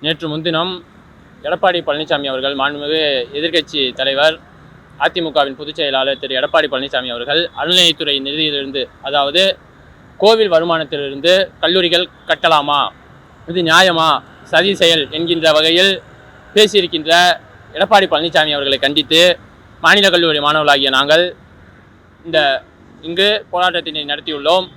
நேற்று முன்தினம் எடப்பாடி பழனிசாமி அவர்கள், மாண்புமிகு எதிர்க்கட்சி தலைவர், அதிமுகவின் பொதுச் செயலாளர் திரு எடப்பாடி பழனிசாமி அவர்கள் அறநிலையத்துறை நிதியிலிருந்து, அதாவது கோவில் வருமானத்திலிருந்து கல்லூரிகள் கட்டலாமா, இது நியாயமா, சதி செயல் என்கின்ற வகையில் பேசியிருக்கின்ற எடப்பாடி பழனிசாமி அவர்களை கண்டித்து மாநில கல்லூரி மாணவர்களாகிய நாங்கள் இங்கு போராட்டத்தினை நடத்தியுள்ளோம்.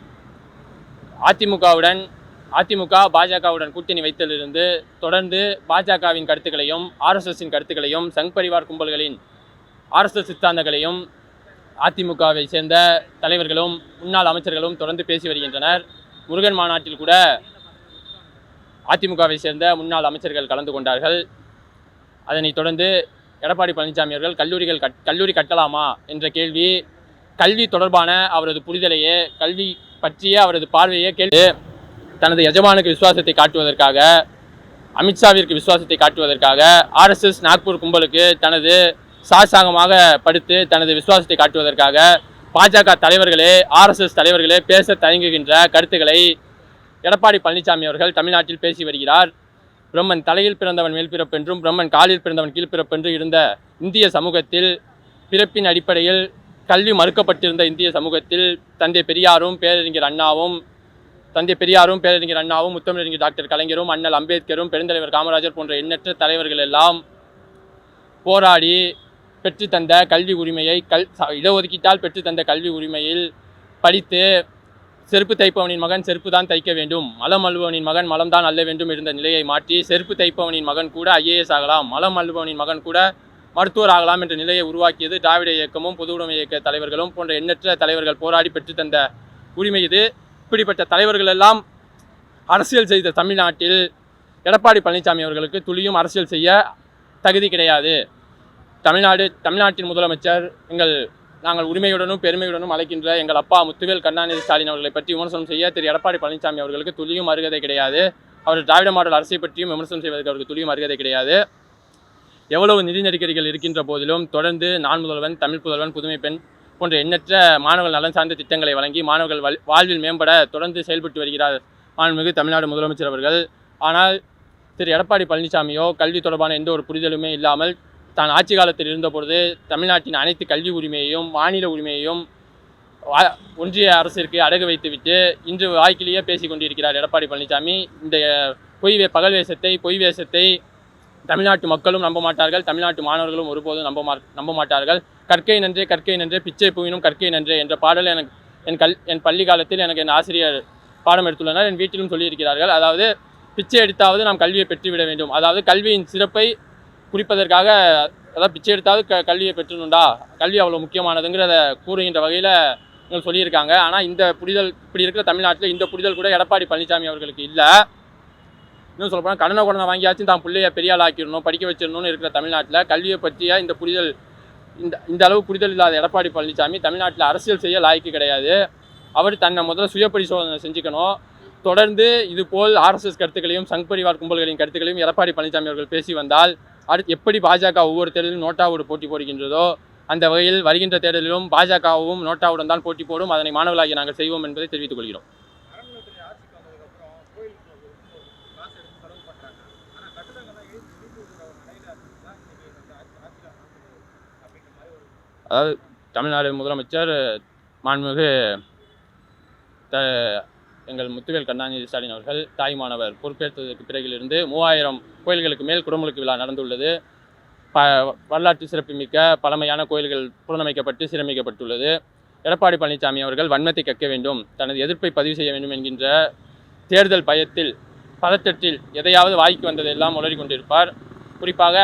அதிமுக பாஜகவுடன் கூட்டணி வைத்ததிலிருந்து தொடர்ந்து பாஜகவின் கருத்துக்களையும் ஆர்எஸ்எஸின் கருத்துக்களையும் சங் பரிவார் கும்பல்களின் ஆர்எஸ்எஸ் சித்தாந்தங்களையும் அதிமுகவை சேர்ந்த தலைவர்களும் முன்னாள் அமைச்சர்களும் தொடர்ந்து பேசி வருகின்றனர். முருகன் மாநாட்டில் கூட அதிமுகவை சேர்ந்த முன்னாள் அமைச்சர்கள் கலந்து கொண்டார்கள். அதனைத் தொடர்ந்து எடப்பாடி பழனிசாமி அவர்கள் கல்லூரி கட்டலாமா என்ற கேள்வி, கல்வி தொடர்பான அவரது புரிதலையே, கல்வி பற்றிய அவரது பார்வையே கேள்வி, தனது எஜமானுக்கு விசுவாசத்தை காட்டுவதற்காக, அமித்ஷாவிற்கு விசுவாசத்தை காட்டுவதற்காக, ஆர்எஸ்எஸ் நாக்பூர் கும்பலுக்கு தனது சாசகமாக படுத்து தனது விசுவாசத்தை காட்டுவதற்காக பாஜக தலைவர்களே, ஆர்எஸ்எஸ் தலைவர்களே பேச தயங்குகின்ற கருத்துக்களை எடப்பாடி பழனிசாமி அவர்கள் தமிழ்நாட்டில் பேசி வருகிறார். பிரம்மன் தலையில் பிறந்தவன் மேல்பிறப்பென்றும் பிரம்மன் காலில் பிறந்தவன் கீழ்பிறப்பென்று இருந்த இந்திய சமூகத்தில், பிறப்பின் அடிப்படையில் கல்வி மறுக்கப்பட்டிருந்த இந்திய சமூகத்தில் தந்தை பெரியாரும் பேரறிஞர் அண்ணாவும் முத்தமிழறிஞர் டாக்டர் கலைஞரும் அண்ணல் அம்பேத்கரும் பெருந்தலைவர் காமராஜர் போன்ற எண்ணற்ற தலைவர்கள் எல்லாம் போராடி பெற்றுத்தந்த கல்வி உரிமையை, இடஒதுக்கீட்டால் பெற்றுத்தந்த கல்வி உரிமையில் படித்து செருப்பு தைப்பவனின் மகன் செருப்பு தான் தைக்க வேண்டும், மலம் அள்ளுபவனின் மகன் மலம் தான் அள்ள வேண்டும் இருந்த நிலையை மாற்றி செருப்பு தைப்பவனின் மகன் கூட ஐஏஎஸ் ஆகலாம், மலம் அள்ளுபவனின் மகன் கூட மருத்துவர் ஆகலாம் என்ற நிலையை உருவாக்கியது திராவிட இயக்கமும் பொது உடைமை இயக்க தலைவர்களும் போன்ற எண்ணற்ற தலைவர்கள் போராடி பெற்றுத்தந்த உரிமை இது. இப்படிப்பட்ட தலைவர்கள் எல்லாம் அரசியல் செய்த தமிழ்நாட்டில் எடப்பாடி பழனிசாமி அவர்களுக்கு துளியும் அரசியல் செய்ய தகுதி கிடையாது. தமிழ்நாட்டின் முதலமைச்சர், நாங்கள் உரிமையுடனும் பெருமையுடனும் அழைக்கின்ற எங்கள் அப்பா முத்துவேல் கருணாநிதி ஸ்டாலின் அவர்களை பற்றி விமர்சனம் செய்ய திரு எடப்பாடி பழனிசாமி அவர்களுக்கு துளியும் அருகதை கிடையாது. அவர் திராவிட மாடல் அரசை பற்றியும் விமர்சனம் செய்வதற்கு அவருக்கு துளியும் அருகதை கிடையாது. எவ்வளவு நிதி நெருக்கடிகள் இருக்கின்ற போதிலும் தொடர்ந்து நான் முதல்வன், தமிழ் புதல்வன், புதுமை பெண் போன்ற எண்ணற்ற மாணவர்கள் நலன் சார்ந்த திட்டங்களை வழங்கி மாணவர்கள் வாழ்வில் மேம்பட தொடர்ந்து செயல்பட்டு வருகிறார் மாண்புமிகு தமிழ்நாடு முதலமைச்சர் அவர்கள். ஆனால் திரு எடப்பாடி பழனிசாமியோ கல்வி தொடர்பான எந்த ஒரு புரிதலுமே இல்லாமல் தான் ஆட்சி காலத்தில் இருந்தபொழுது தமிழ்நாட்டின் அனைத்து கல்வி உரிமையையும் மாநில உரிமையையும் ஒன்றிய அரசிற்கு அடகு வைத்துவிட்டு இன்று வாய்க்கிலேயே பேசி கொண்டிருக்கிறார் எடப்பாடி பழனிசாமி. இந்த பொய் வேஷத்தை தமிழ்நாட்டு மக்களும் நம்ப மாட்டார்கள், தமிழ்நாட்டு மாணவர்களும் ஒருபோதும் நம்ப மாட்டார்கள். கற்கை நன்றே பிச்சை பூவினும் கற்கை நன்றே என்ற பாடல் என் பள்ளி காலத்தில் எனக்கு என் ஆசிரியர் பாடம் எடுத்துள்ளனர். என் வீட்டிலும் சொல்லியிருக்கிறார்கள். அதாவது பிச்சை எடுத்தாவது நாம் கல்வியை பெற்றுவிட வேண்டும், அதாவது கல்வியின் சிறப்பை குறிப்பதற்காக, அதாவது பிச்சை எடுத்தாவது கல்வியை பெற்றுணுண்டா, கல்வி அவ்வளோ முக்கியமானதுங்கிறத கூறுகின்ற வகையில் இவங்க சொல்லியிருக்காங்க. ஆனால் இந்த புரிதல், இப்படி இருக்கிற தமிழ்நாட்டில் இந்த புரிதல் கூட எடப்பாடி பழனிசாமி அவர்களுக்கு இல்லை. இன்னும் சொல்லப்போனால் கடனை வாங்கியாச்சும் தான் பிள்ளைய பெரியாள் ஆக்கிடணும், படிக்க வச்சிடணும்னு இருக்கிற தமிழ்நாட்டில் கல்வியை பற்றிய இந்த புரிதல், இந்த அளவு புரிதல் இல்லாத எடப்பாடி பழனிசாமி தமிழ்நாட்டில் அரசியல் செய்ய லாய்க்கு கிடையாது. அவர் தன்னை முதல்ல சுய பரிசோதனை செஞ்சுக்கணும். தொடர்ந்து இதுபோல் ஆர்எஸ்எஸ் கருத்துக்களையும் சங் பரிவார் கும்பல்களின் கருத்துக்களையும் எடப்பாடி பழனிசாமி அவர்கள் பேசி வந்தால், அடுத்து எப்படி பாஜக ஒவ்வொரு தேர்தலிலும் நோட்டாவோடு போட்டி போடுகின்றதோ அந்த வகையில் வருகின்ற தேர்தலிலும் பாஜகவும் நோட்டாவுடன் தான் போட்டி போடும். அதனை மாணவர்களாகி நாங்கள் செய்வோம் என்பதை தெரிவித்துக் கொள்கிறோம். அதாவது தமிழ்நாடு முதலமைச்சர் மாண்புமிகு எங்கள் முத்துவேல் கருணாநிதி ஸ்டாலின் அவர்கள் தாய்மானவர் பொறுப்பேற்றதற்கு பிறகிலிருந்து 3000 கோயில்களுக்கு மேல் குடமுழுக்கு விழா நடந்துள்ளது. வரலாற்று சிறப்புமிக்க பழமையான கோயில்கள் புனரமைக்கப்பட்டு சீரமைக்கப்பட்டுள்ளது. எடப்பாடி பழனிசாமி அவர்கள் வன்மத்தை கக்க வேண்டும், தனது எதிர்ப்பை பதிவு செய்ய வேண்டும் என்கின்ற தேர்தல் பதட்டத்தில் எதையாவது வாய்க்கு வந்ததெல்லாம் உளறி கொண்டிருப்பார். குறிப்பாக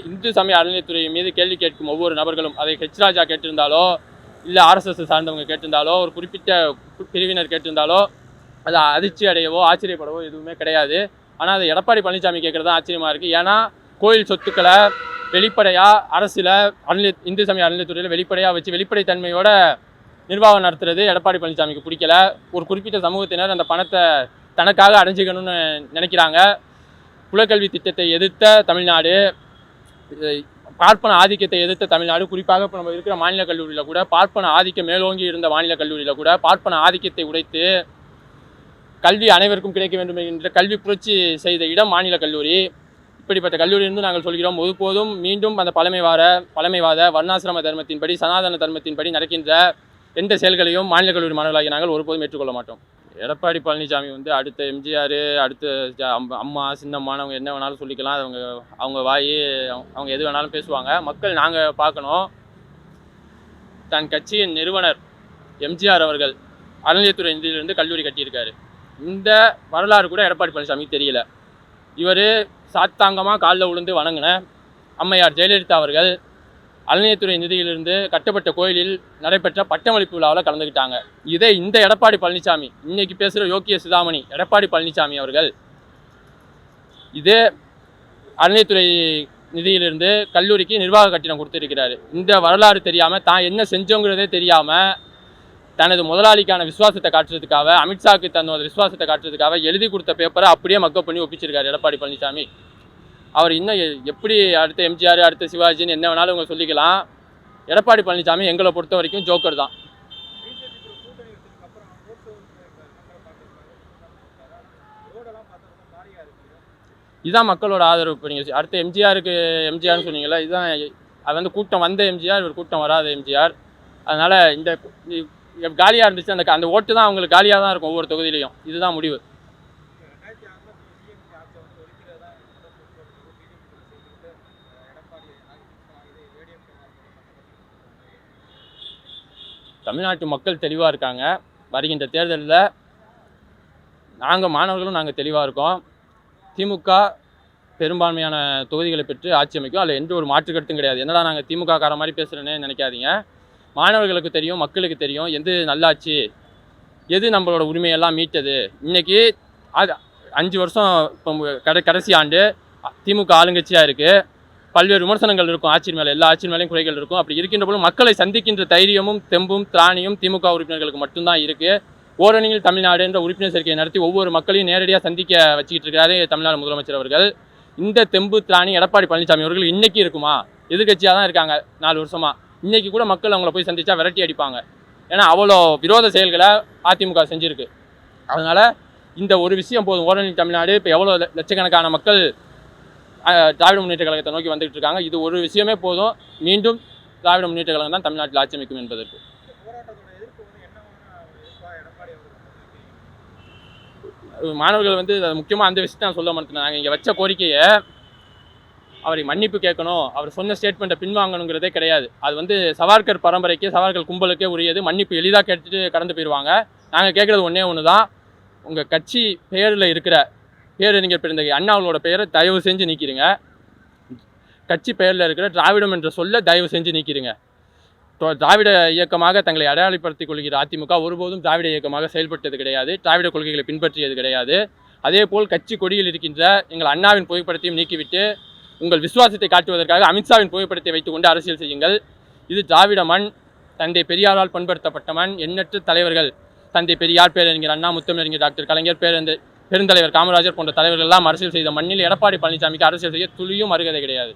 இந்து சமய அறநிலையத்துறை மீது கேள்வி கேட்கும் ஒவ்வொரு நபர்களும், அதை ஹெச் ராஜா கேட்டிருந்தாலோ இல்லை ஆர்எஸ்எஸ் சார்ந்தவங்க கேட்டிருந்தாலோ ஒரு குறிப்பிட்ட பிரிவினர் கேட்டிருந்தாலோ அது அதிர்ச்சி அடையவோ ஆச்சரியப்படவோ எதுவுமே கிடையாது. ஆனால் அது எடப்பாடி பழனிசாமி கேட்குறது தான் ஆச்சரியமாக இருக்குது. ஏன்னா கோயில் சொத்துக்களை வெளிப்படையாக அரசில் இந்து சமய அறநிலையத்துறையில் வெளிப்படையாக வச்சு வெளிப்படைத்தன்மையோட நிர்வாகம் நடத்துறது எடப்பாடி பழனிசாமிக்கு பிடிக்கல. ஒரு குறிப்பிட்ட சமூகத்தினர் அந்த பணத்தை தனக்காக அடைஞ்சிக்கணும்னு நினைக்கிறாங்க. குலக்கல்வி திட்டத்தை எதிர்த்த தமிழ்நாடு, பார்ப்பன ஆதிக்கத்தை எதிர்த்த தமிழ்நாடு, குறிப்பாக இப்போ நம்ம இருக்கிற மாநில கல்லூரியில் கூட பார்ப்பன ஆதிக்கம் மேலோங்கி இருந்த மாநில கல்லூரியில் கூட பார்ப்பன ஆதிக்கத்தை உடைத்து கல்வி அனைவருக்கும் கிடைக்க வேண்டும் என்ற கல்வி புரட்சி செய்த இடம் மாநில கல்லூரி. இப்படிப்பட்ட கல்லூரியிலிருந்து நாங்கள் சொல்கிறோம், ஒருபோதும் மீண்டும் அந்த பழமைவாத வர்ணாசிரம தர்மத்தின்படி, சனாதன தர்மத்தின்படி நடக்கின்ற எந்த செயல்களையும் மாநில கல்லூரி மாணவர்களாகிய நாங்கள் ஒருபோதும் ஏற்றுக்கொள்ள மாட்டோம். எடப்பாடி பழனிசாமி வந்து அடுத்த எம்ஜிஆர், அடுத்த அம்மா, சின்னம்மான்னு அவங்க என்ன வேணாலும் சொல்லிக்கலாம். அவங்க வாய், அவங்க எது வேணாலும் பேசுவாங்க. மக்கள் நாங்கள் பார்க்கணும். தன் கட்சியின் நிறுவனர் எம்ஜிஆர் அவர்கள் அறநிலையத்துறை நிதியிலிருந்து கல்லூரி கட்டியிருக்காரு. இந்த வரலாறு கூட எடப்பாடி பழனிசாமிக்கு தெரியல. இவர் சாத்தாங்கமாக காலில் விழுந்து வணங்கின அம்மையார் ஜெயலலிதா அவர்கள் அறநிலையத்துறை நிதியிலிருந்து கட்டப்பட்ட கோயிலில் நடைபெற்ற பட்டமளிப்பு விழாவில் கலந்துக்கிட்டாங்க. இதை இந்த எடப்பாடி பழனிசாமி, இன்னைக்கு பேசுகிற யோக்கிய சிதாமணி எடப்பாடி பழனிசாமி அவர்கள் இதே அறநிலையத்துறை நிதியிலிருந்து கல்லூரிக்கு நிர்வாக கட்டணம் கொடுத்துருக்கிறாரு. இந்த வரலாறு தெரியாமல், தான் என்ன செஞ்சோங்கிறதே தெரியாமல், தனது முதலாளிக்கான விசுவாசத்தை காட்டுறதுக்காக, அமித்ஷாவுக்கு தன்னோட விசுவாசத்தை காட்டுறதுக்காக எழுதி கொடுத்த பேப்பரை அப்படியே மக்கப் பண்ணி ஒப்பிச்சிருக்காரு எடப்பாடி பழனிசாமி. அவர் இன்னும் எப்படி அடுத்த எம்ஜிஆர், அடுத்த சிவாஜின்னு என்ன வேணாலும் இவங்க சொல்லிக்கலாம். எடப்பாடி பழனிசாமி எங்களை பொறுத்த வரைக்கும் ஜோக்கர் தான். இதுதான் மக்களோட ஆதரவு. இப்போ நீங்கள் அடுத்த எம்ஜிஆர்னு சொன்னீங்களா, இதுதான். அது வந்து கூட்டம் வந்த எம்ஜிஆர், ஒரு கூட்டம் வராத எம்ஜிஆர். அதனால் இந்த காலியாக இருந்துச்சு, அந்த ஓட்டு தான் அவங்களுக்கு காலியாக தான் இருக்கும் ஒவ்வொரு தொகுதியிலையும். இதுதான் முடிவு. தமிழ்நாட்டு மக்கள் தெளிவாக இருக்காங்க. வருகின்ற தேர்தலில் மாணவர்களும் தெளிவாக இருக்கோம். திமுக பெரும்பான்மையான தொகுதிகளை பெற்று ஆட்சி அமைக்கும். அதில் எந்த ஒரு மாற்று கருத்தும் கிடையாது. என்னடா நாங்கள் திமுக கார மாதிரி பேசுகிறேன்னு நினைக்காதீங்க. மாணவர்களுக்கு தெரியும், மக்களுக்கு தெரியும் எது நல்லாச்சு, எது நம்மளோட உரிமையெல்லாம் மீட்டது. இன்றைக்கி அது 5 வருஷம் இப்போ கடைசி ஆண்டு திமுக ஆளுங்கட்சியாக இருக்குது. பல்வேறு விமர்சனங்கள் இருக்கும் ஆட்சியின் மேலே, எல்லா ஆட்சியின் மேலேயும் குறைகள் இருக்கும். அப்படி இருக்கின்ற போது மக்களை சந்திக்கின்ற தைரியமும் தெம்பும் திராணியும் திமுக உறுப்பினர்களுக்கு மட்டும்தான் இருக்குது. ஓரணியில் தமிழ்நாடு என்ற உறுப்பினர் சேர்க்கையை நடத்தி ஒவ்வொரு மக்களையும் நேரடியாக சந்திக்க வச்சுக்கிட்டு இருக்காரு தமிழ்நாடு முதலமைச்சர் அவர்கள். இந்த தெம்பு திராணி எடப்பாடி பழனிசாமி அவர்கள் இன்றைக்கி இருக்குமா? எதிர்கட்சியாக தான் இருக்காங்க 4 வருஷமாக. இன்றைக்கி கூட மக்கள் அவங்கள போய் சந்தித்தா விரட்டி அடிப்பாங்க. ஏன்னா அவ்வளோ விரோத செயல்களை அதிமுக செஞ்சுருக்கு. அதனால் இந்த ஒரு விஷயம் போதும். ஓரணியில் தமிழ்நாடு இப்போ எவ்வளோ லட்சக்கணக்கான மக்கள் திராவிட முன்னேற்ற கழகத்தை நோக்கி வந்துகிட்டு இருக்காங்க. இது ஒரு விஷயமே போதும். மீண்டும் திராவிட முன்னேற்ற கழகம் தான் தமிழ்நாட்டில் ஆட்சி அமைக்கும் என்பதற்கு. மாணவர்கள் வந்து முக்கியமாக அந்த விஷயத்தை நான் சொல்ல மாட்டேன். நாங்கள் இங்கே வச்ச கோரிக்கையை அவரை மன்னிப்பு கேட்கணும், அவர் சொன்ன ஸ்டேட்மெண்ட்டை பின்வாங்கணுங்கிறதே கிடையாது. அது வந்து சவார்கர் பரம்பரைக்கு, சவார்கர் கும்பலுக்கே உரியது. மன்னிப்பு எளிதாக கேட்டுட்டு கடந்து போயிடுவாங்க. நாங்கள் கேட்குறது ஒன்றே தான், உங்கள் கட்சி பெயரில் இருக்கிற பேரறிஞர் பெருந்தகை அண்ணாவோட பெயரை தயவு செஞ்சு நீக்கிடுங்க. கட்சி பெயரில் இருக்கிற திராவிடம் என்ற சொல்ல தயவு செஞ்சு நீக்கிடுங்க. திராவிட இயக்கமாக தங்களை அடையாளப்படுத்திக் கொள்கிற அதிமுக ஒருபோதும் திராவிட இயக்கமாக செயல்பட்டது கிடையாது. திராவிட கொள்கைகளை பின்பற்றியது கிடையாது. அதேபோல் கட்சி கொடியில் இருக்கின்ற எங்கள் அண்ணாவின் புகைப்படத்தையும் நீக்கிவிட்டு உங்கள் விசுவாசத்தை காட்டுவதற்காக அமித்ஷாவின் புகைப்படத்தை வைத்துக்கொண்டு அரசியல் செய்யுங்கள். இது திராவிட மண், தந்தை பெரியாரால் பண்படுத்தப்பட்ட மண். எண்ணற்ற தலைவர்கள், தந்தை பெரியார், பேரறிஞர் அண்ணா, முத்தமிழறிஞர் டாக்டர் கலைஞர், பெருந்தலைவர் காமராஜர் போன்ற தலைவர்கள் எல்லாம் அரசியல் செய்த மண்ணில் எடப்பாடி பழனிசாமிக்கு அரசியல் செய்ய துளியும் அருகதை கிடையாது.